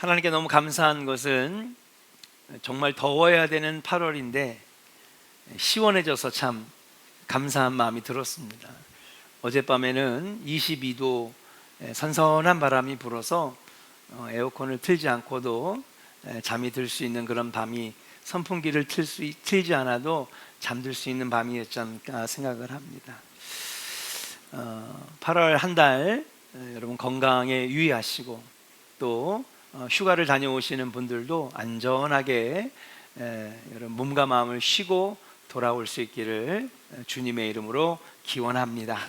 하나님께 너무 감사한 것은 정말 더워야 되는 8월인데 시원해져서 참 감사한 마음이 들었습니다. 어젯밤에는 22도 선선한 바람이 불어서 에어컨을 틀지 않고도 잠이 들 수 있는 그런 밤이, 선풍기를 틀지 않아도 잠들 수 있는 밤이었지 않을까 생각을 합니다. 8월 한 달 여러분 건강에 유의하시고, 또 휴가를 다녀오시는 분들도 안전하게 여러분 몸과 마음을 쉬고 돌아올 수 있기를 주님의 이름으로 기원합니다.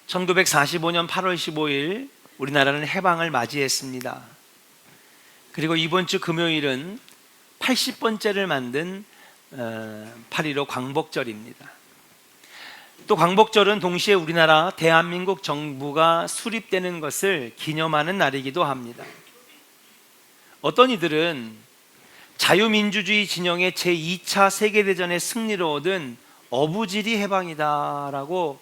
1945년 8월 15일 우리나라는 해방을 맞이했습니다. 그리고 이번 주 금요일은 80번째를 만든 8.15 광복절입니다. 또 광복절은 동시에 우리나라 대한민국 정부가 수립되는 것을 기념하는 날이기도 합니다. 어떤 이들은 자유민주주의 진영의 제2차 세계대전의 승리로 얻은 어부지리 해방이다라고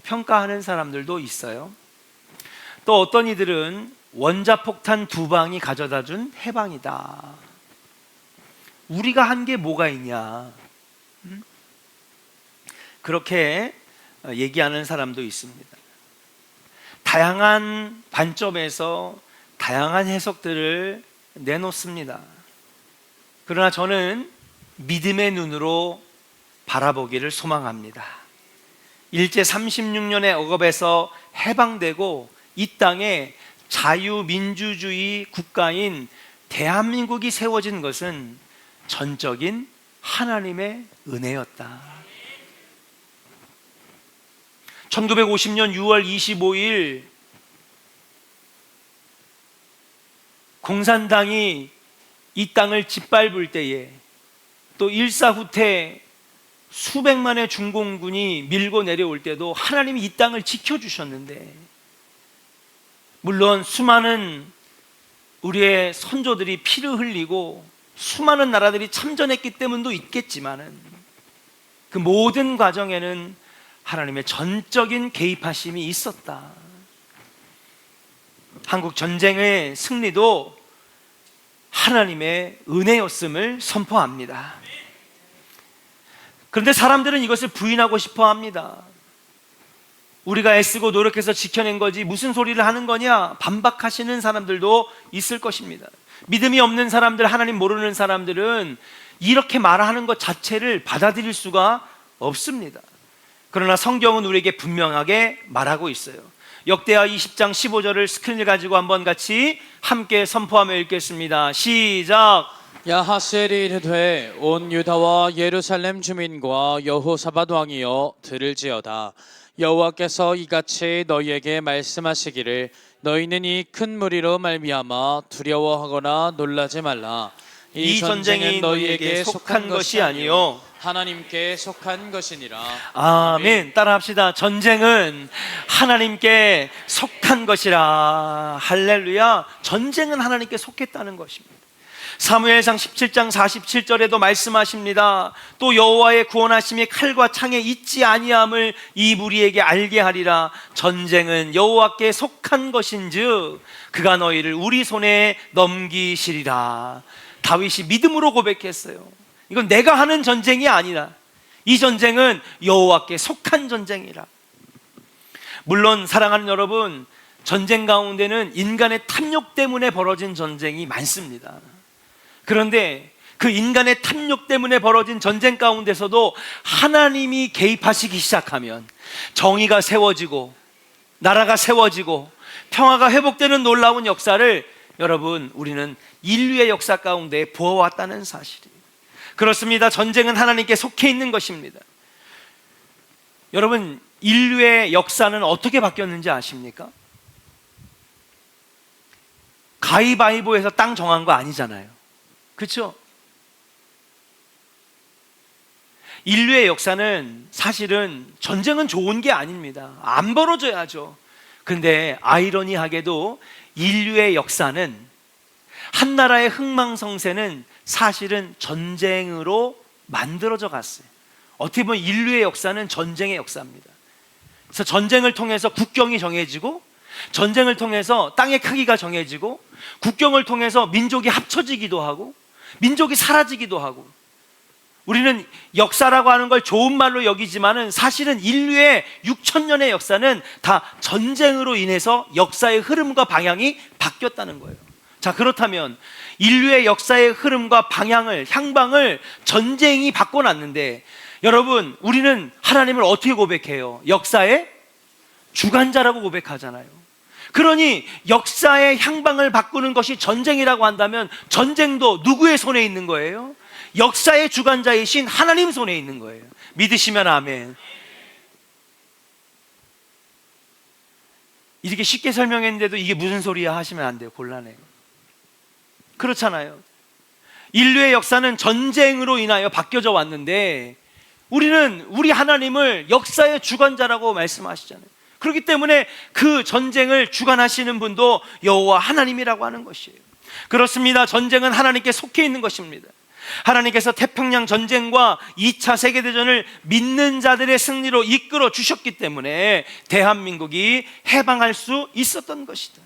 평가하는 사람들도 있어요. 또 어떤 이들은 원자폭탄 2방이 가져다준 해방이다. 우리가 한 게 뭐가 있냐, 그렇게 얘기하는 사람도 있습니다. 다양한 관점에서 다양한 해석들을 내놓습니다. 그러나 저는 믿음의 눈으로 바라보기를 소망합니다. 일제 36년의 억압에서 해방되고 이 땅에 자유민주주의 국가인 대한민국이 세워진 것은 전적인 하나님의 은혜였다. 1950년 6월 25일 공산당이 이 땅을 짓밟을 때에, 또 일사후퇴 수백만의 중공군이 밀고 내려올 때도 하나님이 이 땅을 지켜주셨는데, 물론 수많은 우리의 선조들이 피를 흘리고 수많은 나라들이 참전했기 때문도 있겠지만은, 그 모든 과정에는 하나님의 전적인 개입하심이 있었다. 한국 전쟁의 승리도 하나님의 은혜였음을 선포합니다. 그런데 사람들은 이것을 부인하고 싶어 합니다. 우리가 애쓰고 노력해서 지켜낸 거지 무슨 소리를 하는 거냐, 반박하시는 사람들도 있을 것입니다. 믿음이 없는 사람들, 하나님 모르는 사람들은 이렇게 말하는 것 자체를 받아들일 수가 없습니다. 그러나 성경은 우리에게 분명하게 말하고 있어요. 역대하 20장 15절을 스크린을 가지고 한번 같이 함께 선포하며 읽겠습니다. 시작. 야하셀이 이르되 온 유다와 예루살렘 주민과 여호사밧 왕이여 들을지어다. 여호와께서 이같이 너희에게 말씀하시기를 너희는 이 큰 무리로 말미암아 두려워하거나 놀라지 말라. 이 전쟁이 너희에게 속한 것이 아니요 하나님께 속한 것이니라. 아멘. 따라합시다. 전쟁은 하나님께 속한 것이라. 할렐루야. 전쟁은 하나님께 속했다는 것입니다. 사무엘상 17장 47절에도 말씀하십니다. 또 여호와의 구원하심이 칼과 창에 있지 아니함을 이 무리에게 알게 하리라. 전쟁은 여호와께 속한 것인즉 그가 너희를 우리 손에 넘기시리라. 다윗이 믿음으로 고백했어요. 이건 내가 하는 전쟁이 아니라 이 전쟁은 여호와께 속한 전쟁이라. 물론 사랑하는 여러분, 전쟁 가운데는 인간의 탐욕 때문에 벌어진 전쟁이 많습니다. 그런데 그 인간의 탐욕 때문에 벌어진 전쟁 가운데서도 하나님이 개입하시기 시작하면 정의가 세워지고 나라가 세워지고 평화가 회복되는 놀라운 역사를 여러분, 우리는 인류의 역사 가운데 보아왔다는 사실이에요. 그렇습니다. 전쟁은 하나님께 속해 있는 것입니다. 여러분, 인류의 역사는 어떻게 바뀌었는지 아십니까? 가위바위보에서 땅 정한 거 아니잖아요. 그렇죠? 인류의 역사는 사실은 전쟁은 좋은 게 아닙니다. 안 벌어져야죠. 근데 아이러니하게도 인류의 역사는, 한 나라의 흥망성쇠는 사실은 전쟁으로 만들어져 갔어요. 어떻게 보면 인류의 역사는 전쟁의 역사입니다. 그래서 전쟁을 통해서 국경이 정해지고 전쟁을 통해서 땅의 크기가 정해지고 국경을 통해서 민족이 합쳐지기도 하고 민족이 사라지기도 하고, 우리는 역사라고 하는 걸 좋은 말로 여기지만은 사실은 인류의 6,000년의 역사는 다 전쟁으로 인해서 역사의 흐름과 방향이 바뀌었다는 거예요. 자, 그렇다면 인류의 역사의 흐름과 방향을, 향방을 전쟁이 바꿔놨는데, 여러분, 우리는 하나님을 어떻게 고백해요? 역사의 주관자라고 고백하잖아요. 그러니 역사의 향방을 바꾸는 것이 전쟁이라고 한다면 전쟁도 누구의 손에 있는 거예요? 역사의 주관자이신 하나님 손에 있는 거예요. 믿으시면 아멘. 이렇게 쉽게 설명했는데도 이게 무슨 소리야 하시면 안 돼요. 곤란해요. 그렇잖아요. 인류의 역사는 전쟁으로 인하여 바뀌어져 왔는데 우리는 우리 하나님을 역사의 주관자라고 말씀하시잖아요. 그렇기 때문에 그 전쟁을 주관하시는 분도 여호와 하나님이라고 하는 것이에요. 그렇습니다. 전쟁은 하나님께 속해 있는 것입니다. 하나님께서 태평양 전쟁과 2차 세계대전을 믿는 자들의 승리로 이끌어 주셨기 때문에 대한민국이 해방할 수 있었던 것이다.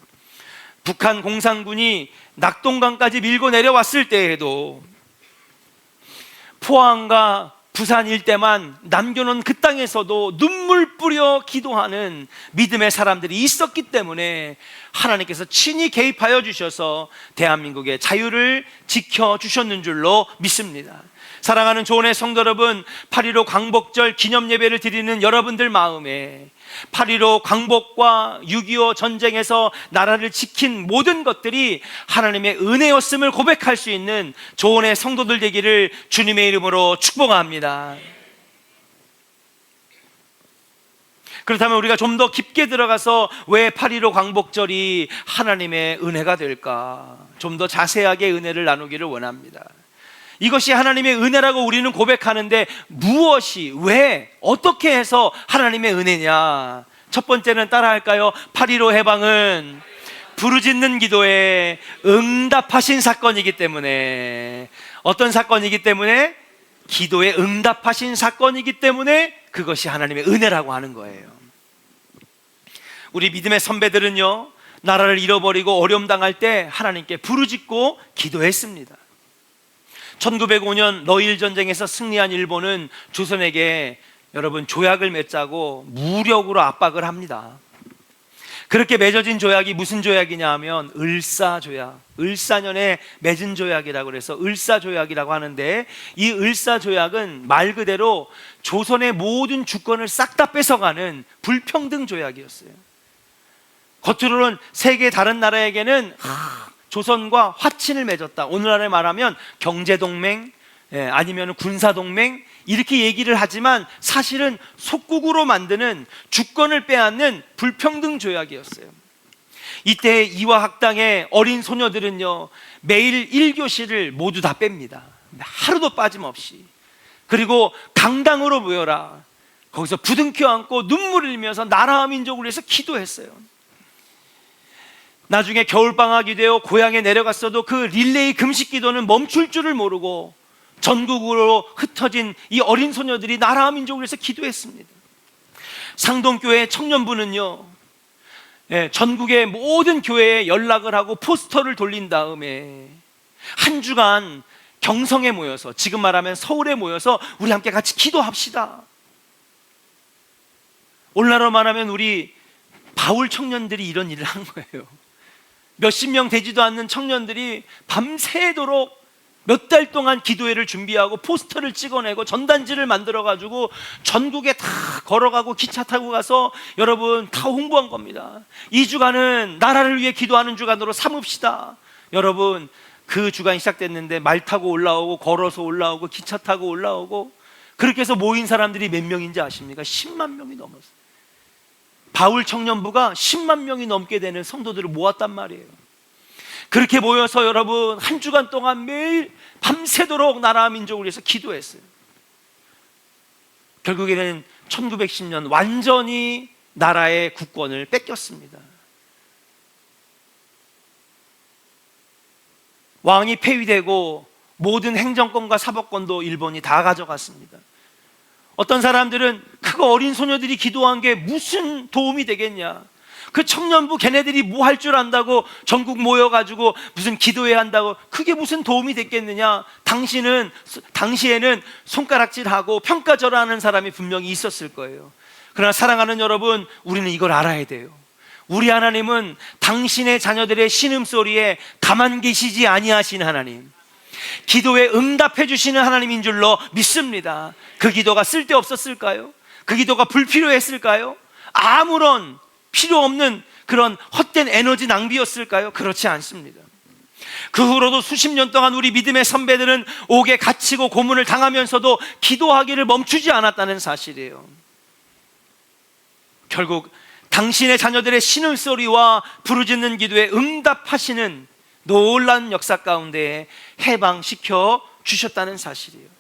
북한 공산군이 낙동강까지 밀고 내려왔을 때에도 포항과 부산 일대만 남겨놓은 그 땅에서도 눈물 뿌려 기도하는 믿음의 사람들이 있었기 때문에 하나님께서 친히 개입하여 주셔서 대한민국의 자유를 지켜주셨는 줄로 믿습니다. 사랑하는 조은의 성도 여러분, 8.15 광복절 기념예배를 드리는 여러분들 마음에 8.15 광복과 6.25 전쟁에서 나라를 지킨 모든 것들이 하나님의 은혜였음을 고백할 수 있는 조은의 성도들 되기를 주님의 이름으로 축복합니다. 그렇다면 우리가 좀 더 깊게 들어가서 왜 8.15 광복절이 하나님의 은혜가 될까? 좀 더 자세하게 은혜를 나누기를 원합니다. 이것이 하나님의 은혜라고 우리는 고백하는데 무엇이, 왜, 어떻게 해서 하나님의 은혜냐? 첫 번째는 따라할까요? 8.15 해방은 부르짖는 기도에 응답하신 사건이기 때문에. 어떤 사건이기 때문에? 기도에 응답하신 사건이기 때문에 그것이 하나님의 은혜라고 하는 거예요. 우리 믿음의 선배들은요, 나라를 잃어버리고 어려움 당할 때 하나님께 부르짖고 기도했습니다. 1905년 러일 전쟁에서 승리한 일본은 조선에게 여러분 조약을 맺자고 무력으로 압박을 합니다. 그렇게 맺어진 조약이 무슨 조약이냐 하면 을사조약, 을사년에 맺은 조약이라고 해서 을사조약이라고 하는데, 이 을사조약은 말 그대로 조선의 모든 주권을 싹 다 뺏어가는 불평등 조약이었어요. 겉으로는 세계 다른 나라에게는 조선과 화친을 맺었다, 오늘날에 말하면 경제동맹, 아니면 군사동맹, 이렇게 얘기를 하지만 사실은 속국으로 만드는 주권을 빼앗는 불평등 조약이었어요. 이때 이화학당의 어린 소녀들은요, 매일 1교시를 모두 다 뺍니다. 하루도 빠짐없이. 그리고 강당으로 모여라, 거기서 부둥켜 안고 눈물을 흘리면서 나라와 민족을 위해서 기도했어요. 나중에 겨울방학이 되어 고향에 내려갔어도 그 릴레이 금식 기도는 멈출 줄을 모르고 전국으로 흩어진 이 어린 소녀들이 나라와 민족을 위해서 기도했습니다. 상동교회 청년부는요, 전국의 모든 교회에 연락을 하고 포스터를 돌린 다음에 한 주간 경성에 모여서, 지금 말하면 서울에 모여서 우리 함께 같이 기도합시다. 오늘날로 말하면 우리 바울 청년들이 이런 일을 한 거예요. 몇십 명 되지도 않는 청년들이 밤새도록 몇 달 동안 기도회를 준비하고 포스터를 찍어내고 전단지를 만들어가지고 전국에 다 걸어가고 기차 타고 가서 여러분 다 홍보한 겁니다. 이 주간은 나라를 위해 기도하는 주간으로 삼읍시다. 여러분, 그 주간이 시작됐는데 말 타고 올라오고 걸어서 올라오고 기차 타고 올라오고, 그렇게 해서 모인 사람들이 몇 명인지 아십니까? 10만 명이 넘었어요. 바울 청년부가 10만 명이 넘게 되는 성도들을 모았단 말이에요. 그렇게 모여서 여러분 한 주간 동안 매일 밤새도록 나라와 민족을 위해서 기도했어요. 결국에는 1910년 완전히 나라의 국권을 뺏겼습니다. 왕이 폐위되고 모든 행정권과 사법권도 일본이 다 가져갔습니다. 어떤 사람들은 그거 어린 소녀들이 기도한 게 무슨 도움이 되겠냐, 그 청년부 걔네들이 뭐 할 줄 안다고 전국 모여가지고 무슨 기도해야 한다고, 그게 무슨 도움이 됐겠느냐. 당시에는 손가락질하고 평가절하하는 사람이 분명히 있었을 거예요. 그러나 사랑하는 여러분, 우리는 이걸 알아야 돼요. 우리 하나님은 당신의 자녀들의 신음소리에 가만 계시지 아니하신 하나님, 기도에 응답해 주시는 하나님인 줄로 믿습니다. 그 기도가 쓸데없었을까요? 그 기도가 불필요했을까요? 아무런 필요 없는 그런 헛된 에너지 낭비였을까요? 그렇지 않습니다. 그 후로도 수십 년 동안 우리 믿음의 선배들은 옥에 갇히고 고문을 당하면서도 기도하기를 멈추지 않았다는 사실이에요. 결국 당신의 자녀들의 신음소리와 부르짖는 기도에 응답하시는 놀라운 역사 가운데 해방시켜 주셨다는 사실이에요.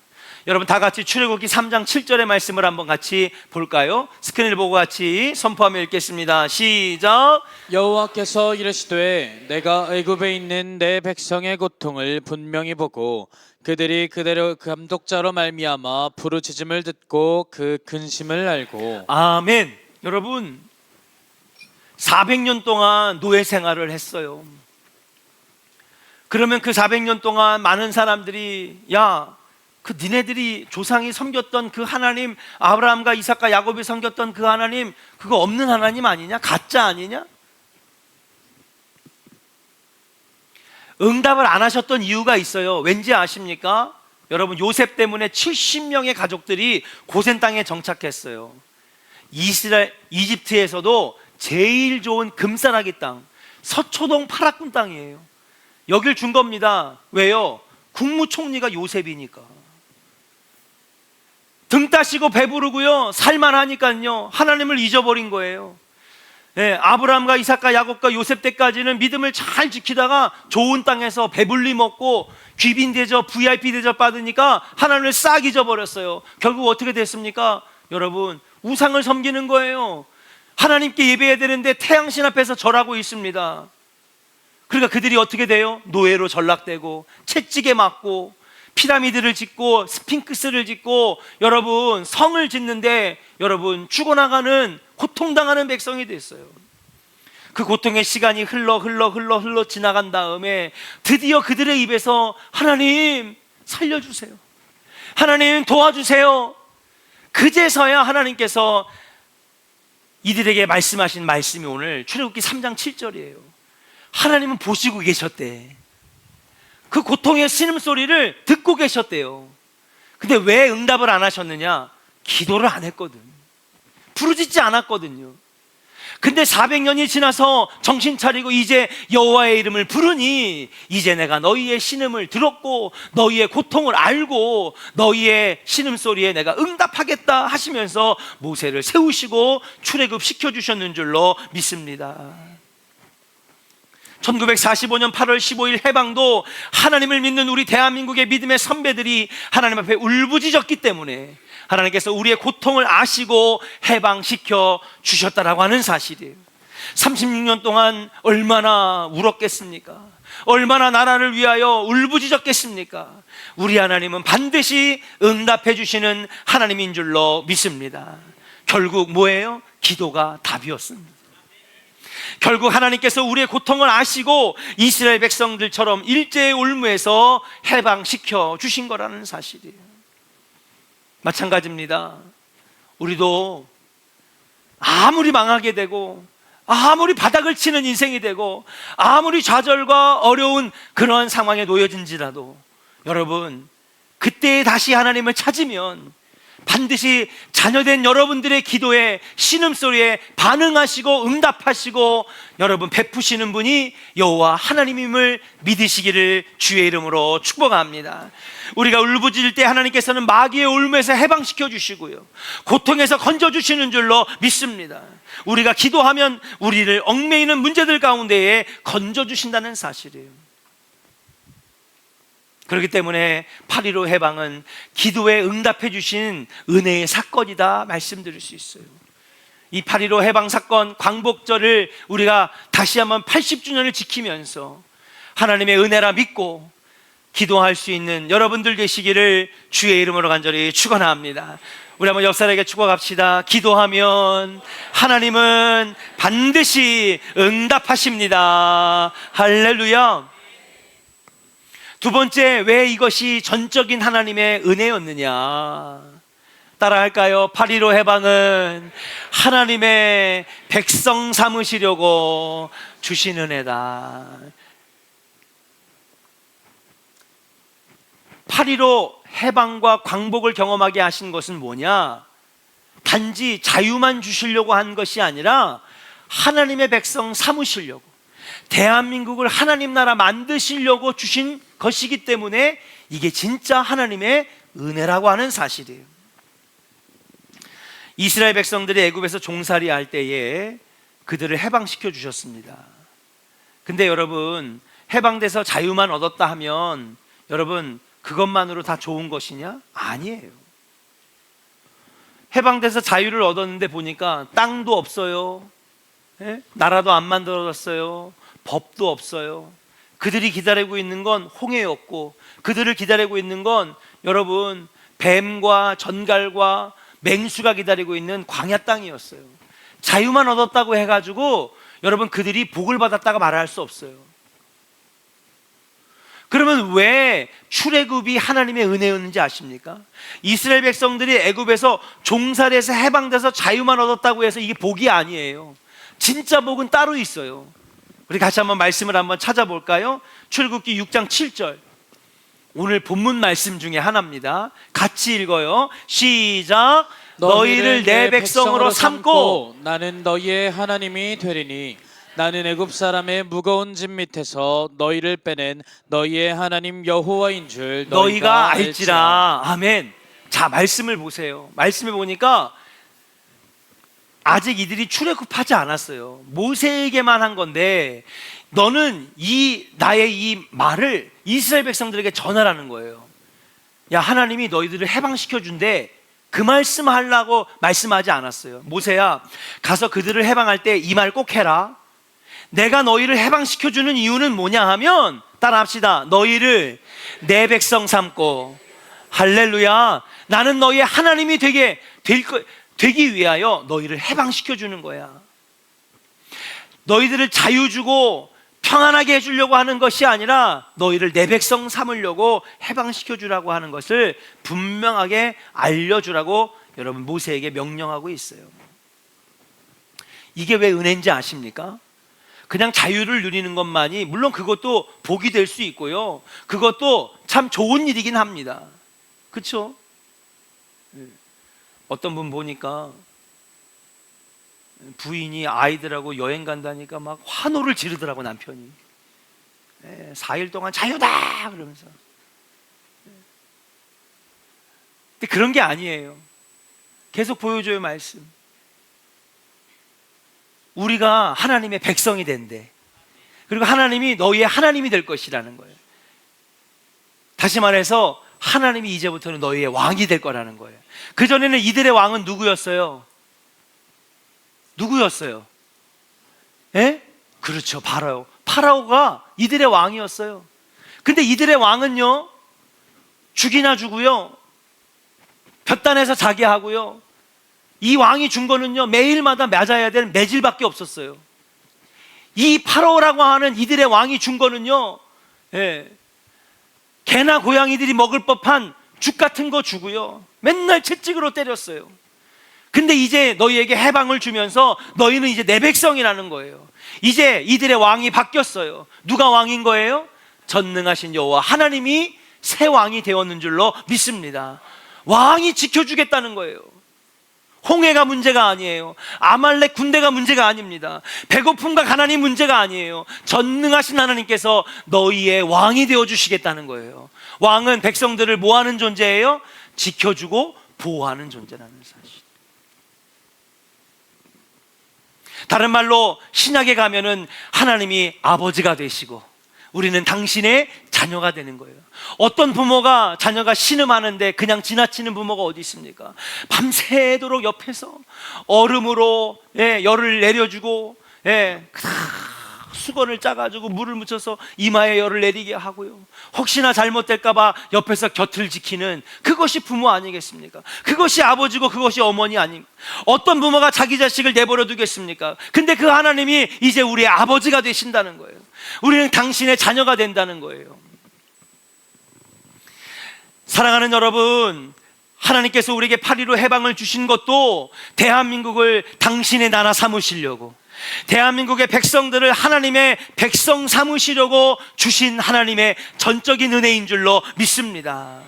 여러분, 다 같이 출애굽기 3장 7절의 말씀을 한번 같이 볼까요? 스크린을 보고 같이 선포하며 읽겠습니다. 시작. 여호와께서 이르시되 내가 애굽에 있는 내 백성의 고통을 분명히 보고 그들이 그대로 감독자로 말미암아 부르짖음을 듣고 그 근심을 알고. 아멘. 여러분, 400년 동안 노예 생활을 했어요. 그러면 그 400년 동안 많은 사람들이, 야, 그 니네들이 조상이 섬겼던 그 하나님, 아브라함과 이삭과 야곱이 섬겼던 그 하나님, 그거 없는 하나님 아니냐? 가짜 아니냐? 응답을 안 하셨던 이유가 있어요. 왠지 아십니까? 여러분, 요셉 때문에 70명의 가족들이 고센 땅에 정착했어요. 이집트에서도 제일 좋은 금싸라기 땅, 서초동 파라군 땅이에요. 여길 준 겁니다. 왜요? 국무총리가 요셉이니까. 등 따시고 배부르고요, 살만하니까요, 하나님을 잊어버린 거예요. 아브라함과 이삭과 야곱과 요셉 때까지는 믿음을 잘 지키다가 좋은 땅에서 배불리 먹고 귀빈 대접, VIP 대접 받으니까 하나님을 싹 잊어버렸어요. 결국 어떻게 됐습니까? 여러분, 우상을 섬기는 거예요. 하나님께 예배해야 되는데 태양신 앞에서 절하고 있습니다. 그러니까 그들이 어떻게 돼요? 노예로 전락되고 채찍에 맞고 피라미드를 짓고 스핑크스를 짓고 여러분 성을 짓는데 여러분 죽어나가는, 고통당하는 백성이 됐어요. 그 고통의 시간이 흘러 지나간 다음에 드디어 그들의 입에서 하나님 살려주세요, 하나님 도와주세요, 그제서야 하나님께서 이들에게 말씀하신 말씀이 오늘 출애굽기 3장 7절이에요. 하나님은 보시고 계셨대. 그 고통의 신음소리를 듣고 계셨대요. 근데 왜 응답을 안 하셨느냐? 기도를 안 했거든. 부르짖지 않았거든요. 근데 400년이 지나서 정신 차리고 이제 여호와의 이름을 부르니 이제 내가 너희의 신음을 들었고 너희의 고통을 알고 너희의 신음소리에 내가 응답하겠다 하시면서 모세를 세우시고 출애굽시켜 주셨는 줄로 믿습니다. 1945년 8월 15일 해방도 하나님을 믿는 우리 대한민국의 믿음의 선배들이 하나님 앞에 울부짖었기 때문에 하나님께서 우리의 고통을 아시고 해방시켜 주셨다라고 하는 사실이에요. 36년 동안 얼마나 울었겠습니까? 얼마나 나라를 위하여 울부짖었겠습니까? 우리 하나님은 반드시 응답해 주시는 하나님인 줄로 믿습니다. 결국 뭐예요? 기도가 답이었습니다. 결국 하나님께서 우리의 고통을 아시고 이스라엘 백성들처럼 일제의 올무에서 해방시켜 주신 거라는 사실이에요. 마찬가지입니다. 우리도 아무리 망하게 되고 아무리 바닥을 치는 인생이 되고 아무리 좌절과 어려운 그러한 상황에 놓여진지라도 여러분, 그때 다시 하나님을 찾으면 반드시 자녀된 여러분들의 기도에, 신음소리에 반응하시고 응답하시고 여러분 베푸시는 분이 여호와 하나님임을 믿으시기를 주의 이름으로 축복합니다. 우리가 울부짖을 때 하나님께서는 마귀의 올무에서 해방시켜 주시고요, 고통에서 건져주시는 줄로 믿습니다. 우리가 기도하면 우리를 얽매이는 문제들 가운데에 건져주신다는 사실이에요. 그렇기 때문에 8.15 해방은 기도에 응답해 주신 은혜의 사건이다 말씀드릴 수 있어요. 이 8.15 해방 사건 광복절을 우리가 다시 한번 80주년을 지키면서 하나님의 은혜라 믿고 기도할 수 있는 여러분들 되시기를 주의 이름으로 간절히 축원합니다. 우리 한번 옆 사람에게 축복합시다. 기도하면 하나님은 반드시 응답하십니다. 할렐루야. 두 번째, 왜 이것이 전적인 하나님의 은혜였느냐? 따라할까요? 8.15 해방은 하나님의 백성 삼으시려고 주신 은혜다. 8.15 해방과 광복을 경험하게 하신 것은 뭐냐? 단지 자유만 주시려고 한 것이 아니라 하나님의 백성 삼으시려고, 대한민국을 하나님 나라 만드시려고 주신 것이기 때문에 이게 진짜 하나님의 은혜라고 하는 사실이에요. 이스라엘 백성들이 애굽에서 종살이 할 때에 그들을 해방시켜 주셨습니다. 근데 여러분, 해방돼서 자유만 얻었다 하면 여러분 그것만으로 다 좋은 것이냐? 아니에요. 해방돼서 자유를 얻었는데 보니까 땅도 없어요. 예? 나라도 안 만들어졌어요. 법도 없어요. 그들이 기다리고 있는 건 홍해였고, 그들을 기다리고 있는 건 여러분 뱀과 전갈과 맹수가 기다리고 있는 광야 땅이었어요. 자유만 얻었다고 해가지고 여러분 그들이 복을 받았다가 말할 수 없어요. 그러면 왜 출애굽이 하나님의 은혜였는지 아십니까? 이스라엘 백성들이 애굽에서 종살이에서 해방돼서 자유만 얻었다고 해서 이게 복이 아니에요. 진짜 복은 따로 있어요. 우리 같이 한번 말씀을 한번 찾아볼까요? 출애굽기 6장 7절. 오늘 본문 말씀 중에 하나입니다. 같이 읽어요. 시작. 너희를 내 백성으로 삼고 나는 너희의 하나님이 되리니 나는 애굽 사람의 무거운 짐 밑에서 너희를 빼낸 너희의 하나님 여호와인 줄 너희가 알지라. 아멘. 자, 말씀을 보세요. 말씀을 보니까 아직 이들이 출애굽하지 않았어요. 모세에게만 한 건데 너는 나의 이 말을 이스라엘 백성들에게 전하라는 거예요. 야, 하나님이 너희들을 해방시켜 준대. 그 말씀 하려고 말씀하지 않았어요. 모세야, 가서 그들을 해방할 때 이 말 꼭 해라. 내가 너희를 해방시켜 주는 이유는 뭐냐 하면, 따라합시다. 너희를 내 백성 삼고, 할렐루야, 나는 너희의 하나님이 되기 위하여 너희를 해방시켜 주는 거야. 너희들을 자유 주고 평안하게 해주려고 하는 것이 아니라 너희를 내 백성 삼으려고 해방시켜 주라고 하는 것을 분명하게 알려주라고 여러분 모세에게 명령하고 있어요. 이게 왜 은혜인지 아십니까? 그냥 자유를 누리는 것만이, 물론 그것도 복이 될 수 있고요, 그것도 참 좋은 일이긴 합니다. 그렇죠? 어떤 분 보니까 부인이 아이들하고 여행 간다니까 막 환호를 지르더라고, 남편이. 4일 동안 자유다 그러면서. 근데 그런 게 아니에요. 계속 보여줘요, 말씀. 우리가 하나님의 백성이 된대. 그리고 하나님이 너희의 하나님이 될 것이라는 거예요. 다시 말해서 하나님이 이제부터는 너희의 왕이 될 거라는 거예요. 그전에는 이들의 왕은 누구였어요? 누구였어요? 예? 그렇죠, 바로 파라오가 이들의 왕이었어요. 근데 이들의 왕은요, 죽이나 주고요, 볕단에서 자게 하고요, 이 왕이 준 거는요, 매일마다 맞아야 될 매질밖에 없었어요. 이 파라오라고 하는 이들의 왕이 준 거는요, 개나 고양이들이 먹을 법한 죽 같은 거 주고요, 맨날 채찍으로 때렸어요. 근데 이제 너희에게 해방을 주면서 너희는 이제 내 백성이라는 거예요. 이제 이들의 왕이 바뀌었어요. 누가 왕인 거예요? 전능하신 여호와 하나님이 새 왕이 되었는 줄로 믿습니다. 왕이 지켜주겠다는 거예요. 홍해가 문제가 아니에요. 아말렉 군대가 문제가 아닙니다. 배고픔과 가난이 문제가 아니에요. 전능하신 하나님께서 너희의 왕이 되어주시겠다는 거예요. 왕은 백성들을 뭐 하는 존재예요? 지켜주고 보호하는 존재라는 사실. 다른 말로 신약에 가면은 하나님이 아버지가 되시고 우리는 당신의 자녀가 되는 거예요. 어떤 부모가 자녀가 신음하는데 그냥 지나치는 부모가 어디 있습니까? 밤새도록 옆에서 얼음으로 열을 내려주고 수건을 짜가지고 물을 묻혀서 이마에 열을 내리게 하고요. 혹시나 잘못될까봐 옆에서 곁을 지키는 그것이 부모 아니겠습니까? 그것이 아버지고 그것이 어머니 아닙니까? 어떤 부모가 자기 자식을 내버려 두겠습니까? 근데 그 하나님이 이제 우리의 아버지가 되신다는 거예요. 우리는 당신의 자녀가 된다는 거예요. 사랑하는 여러분, 하나님께서 우리에게 8.15 해방을 주신 것도 대한민국을 당신의 나라 삼으시려고, 대한민국의 백성들을 하나님의 백성 삼으시려고 주신 하나님의 전적인 은혜인 줄로 믿습니다.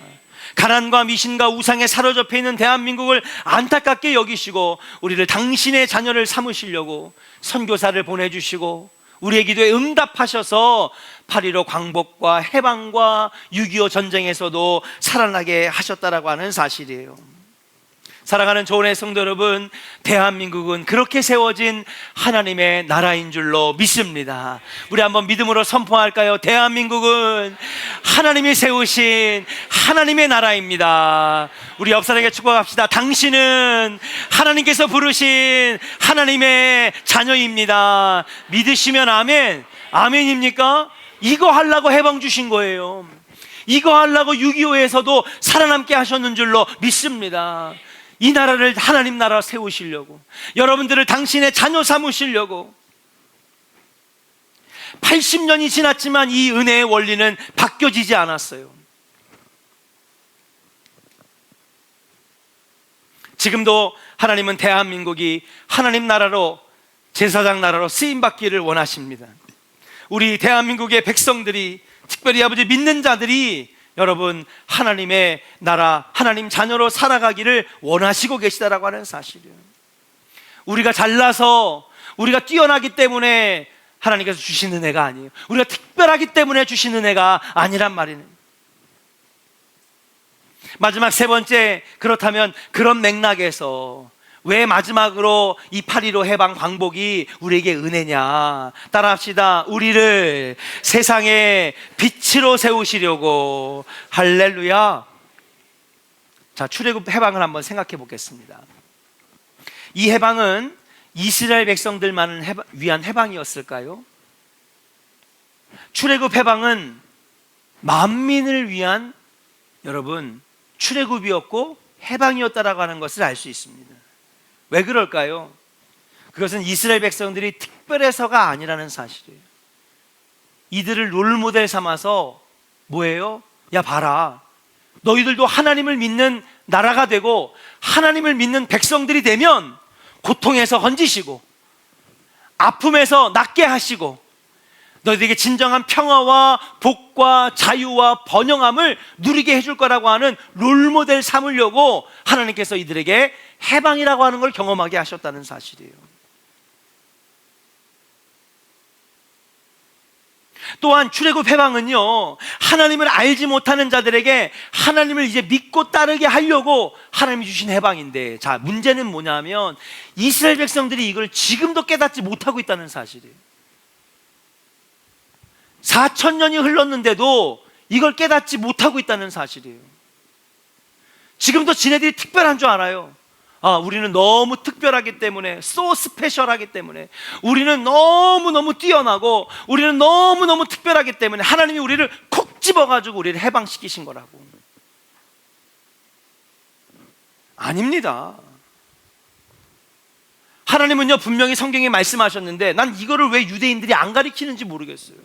가난과 미신과 우상에 사로잡혀 있는 대한민국을 안타깝게 여기시고 우리를 당신의 자녀를 삼으시려고 선교사를 보내주시고 우리의 기도에 응답하셔서 8.15 광복과 해방과 6.25 전쟁에서도 살아나게 하셨다라고 하는 사실이에요. 사랑하는 조은의 성도 여러분, 대한민국은 그렇게 세워진 하나님의 나라인 줄로 믿습니다. 우리 한번 믿음으로 선포할까요? 대한민국은 하나님이 세우신 하나님의 나라입니다. 우리 옆 사람에게 축복합시다. 당신은 하나님께서 부르신 하나님의 자녀입니다. 믿으시면 아멘. 아멘입니까? 이거 하려고 해방 주신 거예요. 이거 하려고 6.25에서도 살아남게 하셨는 줄로 믿습니다. 이 나라를 하나님 나라 세우시려고, 여러분들을 당신의 자녀 삼으시려고. 80년이 지났지만 이 은혜의 원리는 바뀌어지지 않았어요. 지금도 하나님은 대한민국이 하나님 나라로, 제사장 나라로 쓰임받기를 원하십니다. 우리 대한민국의 백성들이, 특별히 아버지 믿는 자들이 여러분 하나님의 나라, 하나님 자녀로 살아가기를 원하시고 계시다라고 하는 사실이에요. 우리가 잘나서, 우리가 뛰어나기 때문에 하나님께서 주신 은혜가 아니에요. 우리가 특별하기 때문에 주신 은혜가 아니란 말이에요. 마지막 세 번째, 그렇다면 그런 맥락에서 왜 마지막으로 이 8.15 해방 광복이 우리에게 은혜냐? 따라합시다. 우리를 세상의 빛으로 세우시려고. 할렐루야. 자, 출애굽 해방을 한번 생각해 보겠습니다. 이 해방은 이스라엘 백성들만 위한 해방이었을까요? 출애굽 해방은 만민을 위한 여러분 출애굽이었고 해방이었다라고 하는 것을 알 수 있습니다. 왜 그럴까요? 그것은 이스라엘 백성들이 특별해서가 아니라는 사실이에요. 이들을 롤모델 삼아서 뭐예요? 야 봐라, 너희들도 하나님을 믿는 나라가 되고 하나님을 믿는 백성들이 되면 고통에서 건지시고 아픔에서 낫게 하시고 너희들에게 진정한 평화와 복과 자유와 번영함을 누리게 해줄 거라고 하는 롤모델 삼으려고 하나님께서 이들에게 해방이라고 하는 걸 경험하게 하셨다는 사실이에요. 또한 출애굽 해방은요, 하나님을 알지 못하는 자들에게 하나님을 이제 믿고 따르게 하려고 하나님이 주신 해방인데, 자, 문제는 뭐냐면 이스라엘 백성들이 이걸 지금도 깨닫지 못하고 있다는 사실이에요. 4,000년이 흘렀는데도 이걸 깨닫지 못하고 있다는 사실이에요. 지금도 지네들이 특별한 줄 알아요. 우리는 너무 특별하기 때문에, so 스페셜하기 때문에, 우리는 너무너무 뛰어나고 우리는 너무너무 특별하기 때문에 하나님이 우리를 콕 집어가지고 우리를 해방시키신 거라고. 아닙니다. 하나님은요 분명히 성경에 말씀하셨는데 난 이거를 왜 유대인들이 안 가리키는지 모르겠어요.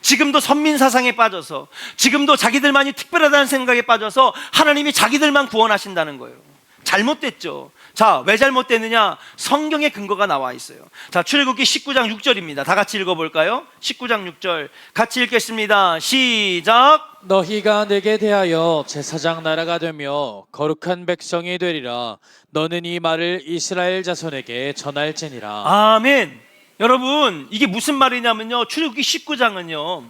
지금도 선민사상에 빠져서, 지금도 자기들만이 특별하다는 생각에 빠져서 하나님이 자기들만 구원하신다는 거예요. 잘못됐죠. 자, 왜 잘못됐느냐? 성경에 근거가 나와 있어요. 자, 출애굽기 19장 6절입니다. 다 같이 읽어볼까요? 19장 6절 같이 읽겠습니다. 시작. 너희가 내게 대하여 제사장 나라가 되며 거룩한 백성이 되리라. 너는 이 말을 이스라엘 자손에게 전할지니라. 아멘. 여러분, 이게 무슨 말이냐면요, 출애굽기 19장은요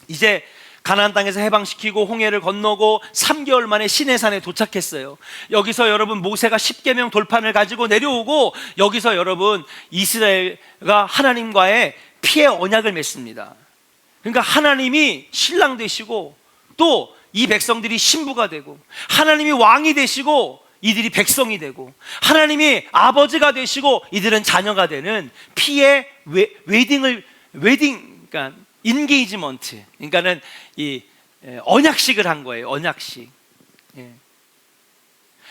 이제 가나안 땅에서 해방시키고 홍해를 건너고 3개월 만에 시내산에 도착했어요. 여기서 여러분 모세가 10계명 돌판을 가지고 내려오고, 여기서 여러분 이스라엘과 하나님과의 피의 언약을 맺습니다. 그러니까 하나님이 신랑 되시고 또 이 백성들이 신부가 되고, 하나님이 왕이 되시고 이들이 백성이 되고, 하나님이 아버지가 되시고 이들은 자녀가 되는 피의 웨딩을 웨딩, 그러니까 인게이지먼트, 그러니까는 이 언약식을 한 거예요. 언약식. 예.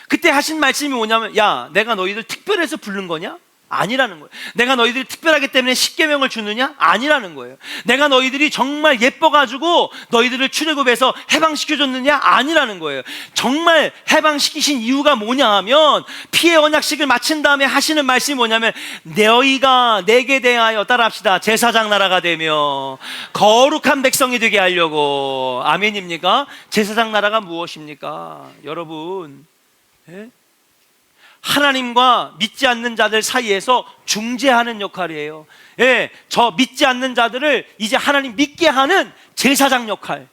그때 하신 말씀이 뭐냐면, 야, 내가 너희들 특별해서 부른 거냐? 아니라는 거예요. 내가 너희들이 특별하기 때문에 십계명을 주느냐? 아니라는 거예요. 내가 너희들이 정말 예뻐가지고 너희들을 출애굽해서 해방시켜줬느냐? 아니라는 거예요. 정말 해방시키신 이유가 뭐냐 하면, 피의 언약식을 마친 다음에 하시는 말씀이 뭐냐면, 너희가 내게 대하여, 따라합시다, 제사장 나라가 되며 거룩한 백성이 되게 하려고. 아멘입니까? 제사장 나라가 무엇입니까? 여러분, 예? 하나님과 믿지 않는 자들 사이에서 중재하는 역할이에요. 예, 저 믿지 않는 자들을 이제 하나님 믿게 하는 제사장 역할.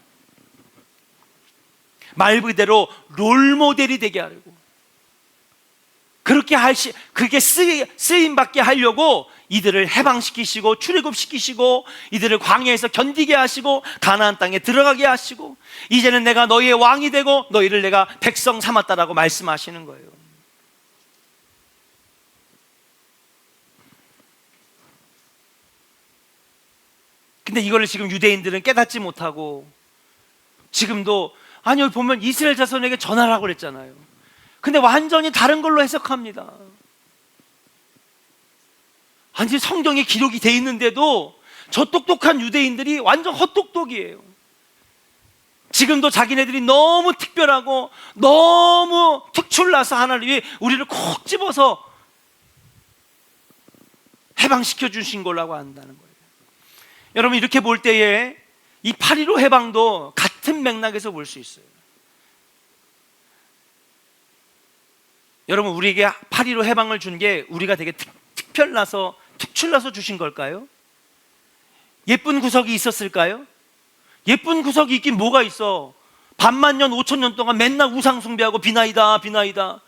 말 그대로 롤모델이 되게 하려고. 그렇게 쓰임 받게 하려고 이들을 해방시키시고 출애굽시키시고 이들을 광야에서 견디게 하시고 가나안 땅에 들어가게 하시고, 이제는 내가 너희의 왕이 되고 너희를 내가 백성 삼았다라고 말씀하시는 거예요. 근데 이거를 지금 유대인들은 깨닫지 못하고, 지금도, 아니 여기 보면 이스라엘 자손에게 전하라고 그랬잖아요. 근데 완전히 다른 걸로 해석합니다. 아니 성경에 기록이 돼 있는데도 저 똑똑한 유대인들이 완전 헛똑똑이에요. 지금도 자기네들이 너무 특별하고 너무 특출나서 하나님이 우리를 콕 집어서 해방시켜 주신 거라고 한다는 거예요. 여러분, 이렇게 볼 때에 이 8.15 해방도 같은 맥락에서 볼 수 있어요. 여러분, 우리에게 8.15 해방을 준 게 우리가 되게 특출나서 주신 걸까요? 예쁜 구석이 있었을까요? 예쁜 구석이 있긴 뭐가 있어. 반만년 5천년 동안 맨날 우상 숭배하고 비나이다 비나이다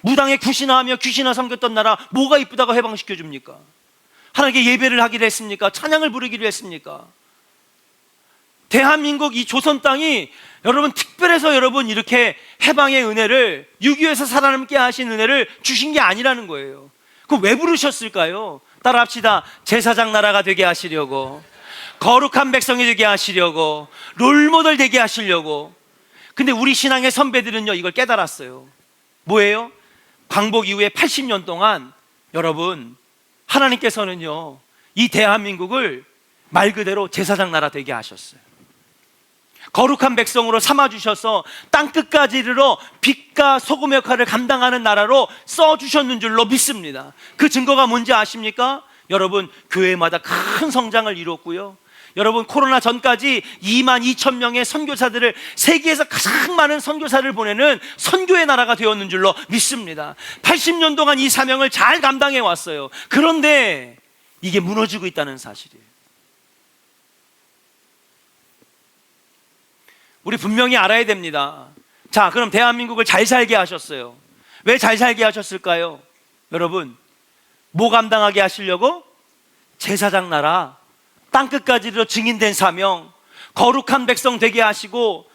무당에 귀신하며 귀신아 섬겼던 나라 뭐가 이쁘다고 해방시켜 줍니까? 하나님께 예배를 하기로 했습니까? 찬양을 부르기로 했습니까? 대한민국 이 조선 땅이 여러분 특별해서 여러분 이렇게 해방의 은혜를, 6.25에서 살아남게 하신 은혜를 주신 게 아니라는 거예요. 그럼 왜 부르셨을까요? 따라합시다. 제사장 나라가 되게 하시려고, 거룩한 백성이 되게 하시려고, 롤모델 되게 하시려고. 근데 우리 신앙의 선배들은요 이걸 깨달았어요. 뭐예요? 광복 이후에 80년 동안 여러분 하나님께서는요 이 대한민국을 말 그대로 제사장 나라 되게 하셨어요. 거룩한 백성으로 삼아주셔서 땅끝까지 이르러 빛과 소금 역할을 감당하는 나라로 써주셨는 줄로 믿습니다. 그 증거가 뭔지 아십니까? 여러분, 교회마다 큰 성장을 이뤘고요, 여러분 코로나 전까지 22,000명의 선교사들을, 세계에서 가장 많은 선교사를 보내는 선교의 나라가 되었는 줄로 믿습니다. 80년 동안 이 사명을 잘 감당해 왔어요. 그런데 이게 무너지고 있다는 사실이에요. 우리 분명히 알아야 됩니다. 자, 그럼 대한민국을 잘 살게 하셨어요. 왜 잘 살게 하셨을까요? 여러분, 뭐 감당하게 하시려고? 제사장 나라, 땅끝까지로 증인된 사명, 거룩한 백성 되게 하시고,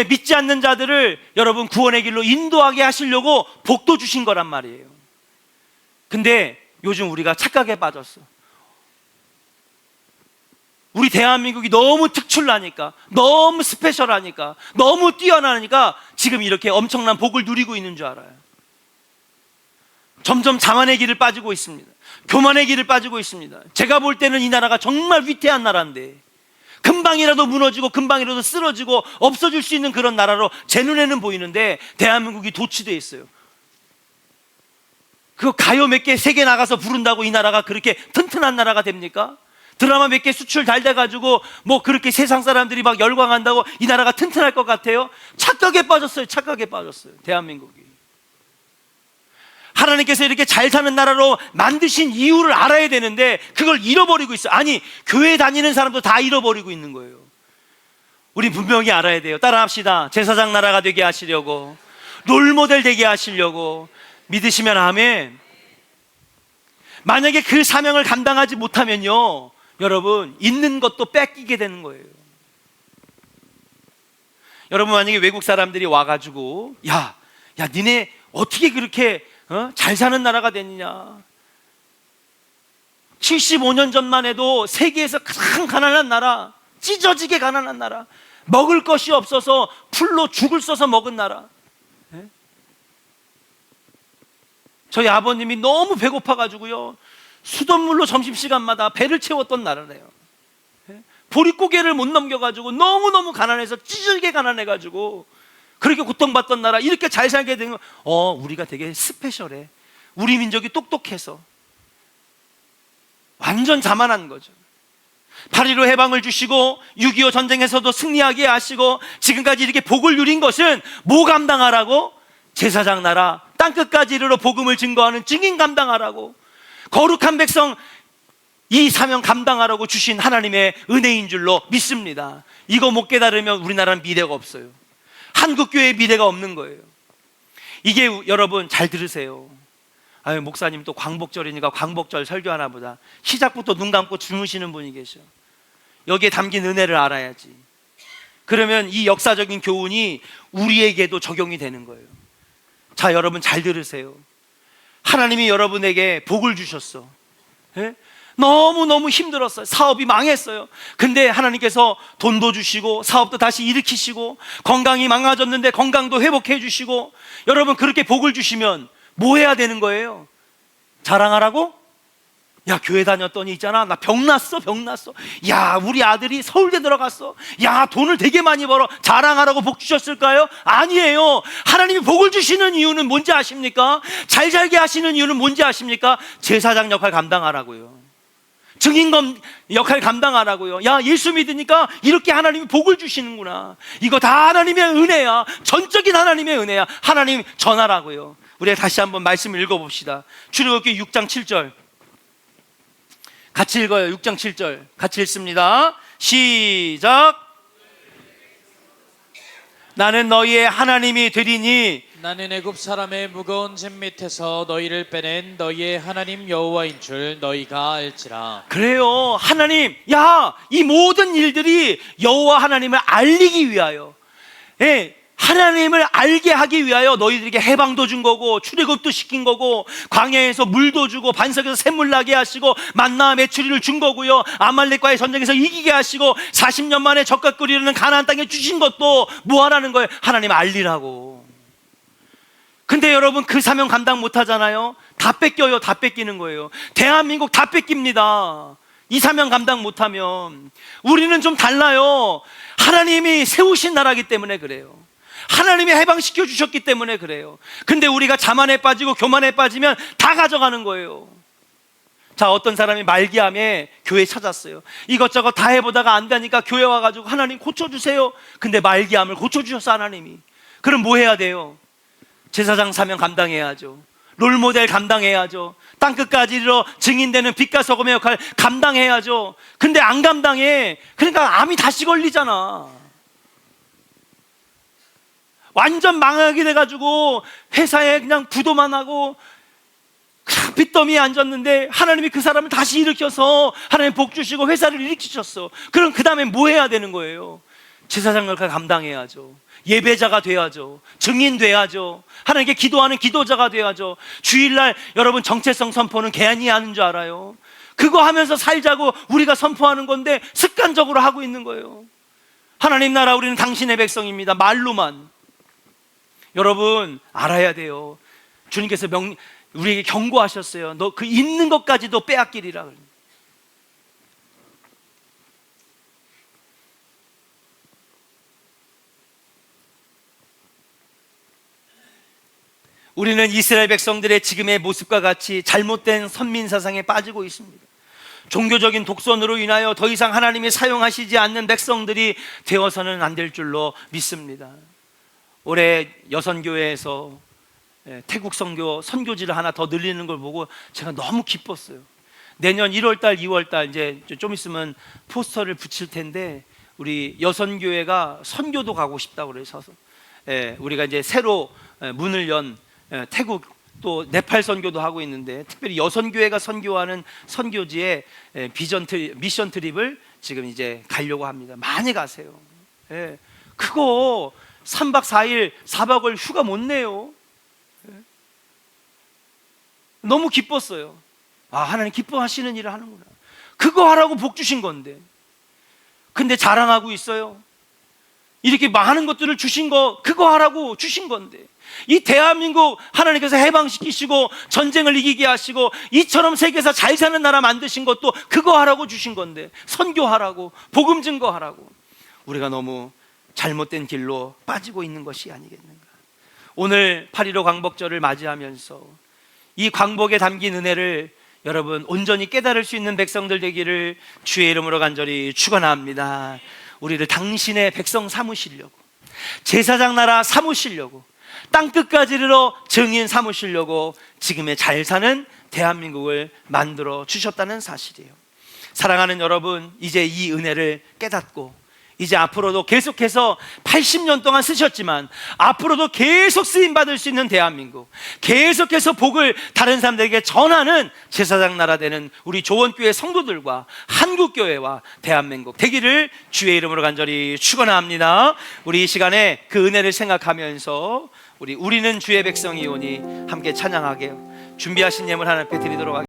믿지 않는 자들을 여러분 구원의 길로 인도하게 하시려고 복도 주신 거란 말이에요. 근데 요즘 우리가 착각에 빠졌어. 우리 대한민국이 너무 특출나니까, 너무 스페셜하니까, 너무 뛰어나니까 지금 이렇게 엄청난 복을 누리고 있는 줄 알아요. 점점 자만의 길을 빠지고 있습니다. 교만의 길을 빠지고 있습니다. 제가 볼 때는 이 나라가 정말 위태한 나라인데 금방이라도 무너지고 금방이라도 쓰러지고 없어질 수 있는 그런 나라로 제 눈에는 보이는데, 대한민국이 도취되어 있어요. 그거 가요 몇 개, 세계 나가서 부른다고 이 나라가 그렇게 튼튼한 나라가 됩니까? 드라마 몇 개 수출 잘 돼가지고 뭐 그렇게 세상 사람들이 막 열광한다고 이 나라가 튼튼할 것 같아요? 착각에 빠졌어요. 착각에 빠졌어요. 대한민국이. 하나님께서 이렇게 잘 사는 나라로 만드신 이유를 알아야 되는데 그걸 잃어버리고 있어요. 아니, 교회 다니는 사람도 다 잃어버리고 있는 거예요. 우리 분명히 알아야 돼요. 따라합시다. 제사장 나라가 되게 하시려고, 롤모델 되게 하시려고. 믿으시면 아멘. 만약에 그 사명을 감당하지 못하면요, 여러분 있는 것도 뺏기게 되는 거예요. 여러분, 만약에 외국 사람들이 와가지고 야 니네 어떻게 그렇게 잘 사는 나라가 됐느냐, 75년 전만 해도 세계에서 가장 가난한 나라, 찢어지게 가난한 나라, 먹을 것이 없어서 풀로 죽을 써서 먹은 나라. 저희 아버님이 너무 배고파가지고요, 수돗물로 점심시간마다 배를 채웠던 나라래요. 보릿고개를 못 넘겨가지고 너무너무 가난해서 찢어지게 가난해가지고 그렇게 고통받던 나라, 이렇게 잘 살게 된 거, 우리가 되게 스페셜해. 우리 민족이 똑똑해서. 완전 자만한 거죠. 8.15 해방을 주시고 6.25 전쟁에서도 승리하게 하시고 지금까지 이렇게 복을 누린 것은 뭐 감당하라고? 제사장 나라, 땅끝까지 이르러 복음을 증거하는 증인 감당하라고, 거룩한 백성 이 사명 감당하라고 주신 하나님의 은혜인 줄로 믿습니다. 이거 못 깨달으면 우리나라는 미래가 없어요. 한국교회의 미래가 없는 거예요. 이게 여러분 잘 들으세요. 아유, 목사님 또 광복절이니까 광복절 설교하나 보다. 시작부터 눈 감고 주무시는 분이 계셔. 여기에 담긴 은혜를 알아야지. 그러면 이 역사적인 교훈이 우리에게도 적용이 되는 거예요. 자, 여러분 잘 들으세요. 하나님이 여러분에게 복을 주셨어. 예? 너무너무 힘들었어요. 사업이 망했어요. 근데 하나님께서 돈도 주시고 사업도 다시 일으키시고 건강이 망가졌는데 건강도 회복해 주시고, 여러분 그렇게 복을 주시면 뭐 해야 되는 거예요? 자랑하라고? 야, 교회 다녔더니 있잖아, 나 병 났어. 야, 우리 아들이 서울대 들어갔어. 야, 돈을 되게 많이 벌어. 자랑하라고 복 주셨을까요? 아니에요. 하나님이 복을 주시는 이유는 뭔지 아십니까? 잘 살게 하시는 이유는 뭔지 아십니까? 제사장 역할 감당하라고요. 증인검 역할 감당하라고요. 야, 예수 믿으니까 이렇게 하나님이 복을 주시는구나. 이거 다 하나님의 은혜야. 전적인 하나님의 은혜야. 하나님 전하라고요. 우리가 다시 한번 말씀을 읽어봅시다. 출애굽기 6장 7절 같이 읽어요. 6장 7절 같이 읽습니다. 시작. 나는 너희의 하나님이 되리니 나는 애굽 사람의 무거운 짐 밑에서 너희를 빼낸 너희의 하나님 여호와인 줄 너희가 알지라. 그래요. 하나님, 야, 이 모든 일들이 여호와 하나님을 알리기 위하여, 하나님을 알게 하기 위하여 너희들에게 해방도 준 거고 출애굽도 시킨 거고 광야에서 물도 주고 반석에서 샘물 나게 하시고 만나 메추리를 준 거고요, 아말렉과의 전쟁에서 이기게 하시고 40년 만에 젓갈 끓이는 가나안 땅에 주신 것도 뭐 하라는 거예요? 하나님 알리라고. 근데 여러분 그 사명 감당 못 하잖아요. 다 뺏겨요. 다 뺏기는 거예요. 대한민국 다 뺏깁니다. 이 사명 감당 못하면. 우리는 좀 달라요. 하나님이 세우신 나라기 때문에 그래요. 하나님이 해방시켜 주셨기 때문에 그래요. 근데 우리가 자만에 빠지고 교만에 빠지면 다 가져가는 거예요. 자, 어떤 사람이 말기암에 교회 찾았어요. 이것저것 다 해보다가 안 되니까 교회 와가지고 하나님 고쳐주세요. 근데 말기암을 고쳐주셨어 하나님이. 그럼 뭐 해야 돼요? 제사장 사명 감당해야죠. 롤모델 감당해야죠. 땅끝까지 이르러 증인되는 빛과 소금의 역할 감당해야죠. 근데 안 감당해. 그러니까 암이 다시 걸리잖아. 완전 망하게 돼가지고 회사에 그냥 부도만 하고 그냥 빚더미에 앉았는데 하나님이 그 사람을 다시 일으켜서 하나님 복 주시고 회사를 일으키셨어. 그럼 그 다음에 뭐 해야 되는 거예요? 제사장 역할 감당해야죠. 예배자가 돼야죠. 증인 돼야죠. 하나님께 기도하는 기도자가 돼야죠. 주일날 여러분 정체성 선포는 개인이 하는 줄 알아요? 그거 하면서 살자고 우리가 선포하는 건데 습관적으로 하고 있는 거예요. 하나님 나라 우리는 당신의 백성입니다. 말로만. 여러분 알아야 돼요. 주님께서 우리에게 경고하셨어요. 너 그 있는 것까지도 빼앗기리라. 우리는 이스라엘 백성들의 지금의 모습과 같이 잘못된 선민사상에 빠지고 있습니다. 종교적인 독선으로 인하여 더 이상 하나님이 사용하시지 않는 백성들이 되어서는 안 될 줄로 믿습니다. 올해 여선교회에서 태국 선교지를 하나 더 늘리는 걸 보고 제가 너무 기뻤어요. 내년 1월달, 2월달 이제 좀 있으면 포스터를 붙일 텐데 우리 여선교회가 선교도 가고 싶다고 그래서 우리가 이제 새로 문을 연 태국 또 네팔 선교도 하고 있는데 특별히 여선교회가 선교하는 선교지에 미션 트립을 지금 이제 가려고 합니다. 많이 가세요. 그거 3박 4일 4박을 휴가 못 내요. 너무 기뻤어요. 아, 하나님 기뻐하시는 일을 하는구나. 그거 하라고 복 주신 건데. 근데 자랑하고 있어요. 이렇게 많은 것들을 주신 거, 그거 하라고 주신 건데. 이 대한민국 하나님께서 해방시키시고 전쟁을 이기게 하시고 이처럼 세계에서 잘 사는 나라 만드신 것도 그거 하라고 주신 건데, 선교하라고, 복음 증거하라고. 우리가 너무 잘못된 길로 빠지고 있는 것이 아니겠는가. 오늘 8.15 광복절을 맞이하면서 이 광복에 담긴 은혜를 여러분 온전히 깨달을 수 있는 백성들 되기를 주의 이름으로 간절히 축원합니다. 우리를 당신의 백성 삼으시려고, 제사장 나라 삼으시려고, 땅끝까지 이르러 증인 삼으시려고 지금의 잘 사는 대한민국을 만들어 주셨다는 사실이에요. 사랑하는 여러분, 이제 이 은혜를 깨닫고 이제 앞으로도 계속해서 80년 동안 쓰셨지만 앞으로도 계속 쓰임받을 수 있는 대한민국, 계속해서 복을 다른 사람들에게 전하는 제사장 나라 되는 우리 조원교회 성도들과 한국교회와 대한민국 되기를 주의 이름으로 간절히 축원합니다. 우리 이 시간에 그 은혜를 생각하면서 우리는 주의 백성이오니 함께 찬양하게 준비하신 예물 하나님께 드리도록 하겠습니다.